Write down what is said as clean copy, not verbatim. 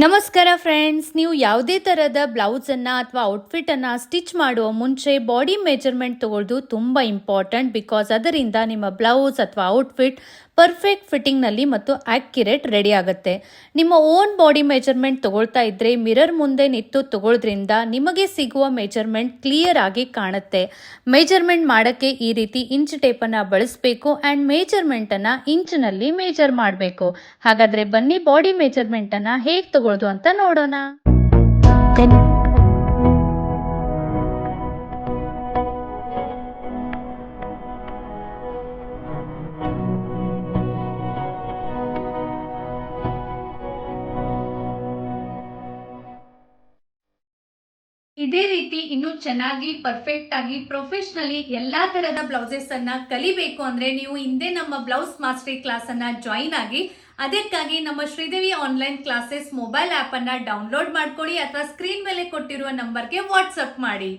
ನಮಸ್ಕಾರ ಫ್ರೆಂಡ್ಸ್, ನೀವು ಯಾವುದೇ ಥರದ ಬ್ಲೌಸನ್ನು ಅಥವಾ ಔಟ್ಫಿಟನ್ನು ಸ್ಟಿಚ್ ಮಾಡುವ ಮುಂಚೆ ಬಾಡಿ ಮೆಜರ್ಮೆಂಟ್ ತಗೊಳ್ಳೋದು ತುಂಬ ಇಂಪಾರ್ಟೆಂಟ್. ಬಿಕಾಸ್ ಅದರಿಂದ ನಿಮ್ಮ ಬ್ಲೌಸ್ ಅಥವಾ ಔಟ್ಫಿಟ್ ಪರ್ಫೆಕ್ಟ್ ಫಿಟ್ಟಿಂಗ್ನಲ್ಲಿ ಮತ್ತು ಆ್ಯಕ್ಯುರೇಟ್ ರೆಡಿ ಆಗುತ್ತೆ. ನಿಮ್ಮ ಓನ್ ಬಾಡಿ ಮೆಜರ್ಮೆಂಟ್ ತಗೊಳ್ತಾ ಇದ್ದರೆ ಮಿರರ್ ಮುಂದೆ ನಿಂತು ತಗೊಳ್ಳೋದ್ರಿಂದ ನಿಮಗೆ ಸಿಗುವ ಮೆಜರ್ಮೆಂಟ್ ಕ್ಲಿಯರ್ ಆಗಿ ಕಾಣುತ್ತೆ. ಮೆಜರ್ಮೆಂಟ್ ಮಾಡೋಕ್ಕೆ ಈ ರೀತಿ ಇಂಚ್ ಟೇಪನ್ನು ಬಳಸಬೇಕು ಆ್ಯಂಡ್ ಮೆಜರ್ಮೆಂಟನ್ನು ಇಂಚಿನಲ್ಲಿ ಮೆಜರ್ ಮಾಡಬೇಕು. ಹಾಗಾದರೆ ಬನ್ನಿ ಬಾಡಿ ಮೆಜರ್ಮೆಂಟನ್ನು ಹೇಗೆ ತಗೊಳ್ಳೋದು ಅಂತ ನೋಡೋಣ. ಇದೇ ರೀತಿ ಇನ್ನೂ ಚೆನ್ನಾಗಿ ಪರ್ಫೆಕ್ಟ್ ಆಗಿ ಪ್ರೊಫೆಷನಲಿ ಎಲ್ಲಾ ತರದ ಬ್ಲೌಸಸ್ ಅನ್ನ ಕಲಿಬೇಕು ಅಂದ್ರೆ ನೀವು ಹಿಂದೆ ನಮ್ಮ ಬ್ಲೌಸ್ ಮಾಸ್ಟರಿ ಕ್ಲಾಸ್ ಅನ್ನ ಜಾಯಿನ್ ಆಗಿ. ಅದಕ್ಕಾಗಿ ನಮ್ಮ Sridevi online classes mobile app ಅನ್ನ ಡೌನ್ಲೋಡ್ ಮಾಡ್ಕೊಳ್ಳಿ ಅಥವಾ ಸ್ಕ್ರೀನ್ ಮೇಲೆ ಕೊಟ್ಟಿರುವ ನಂಬರ್ಗೆ ವಾಟ್ಸ್ಆಪ್ ಮಾಡಿ.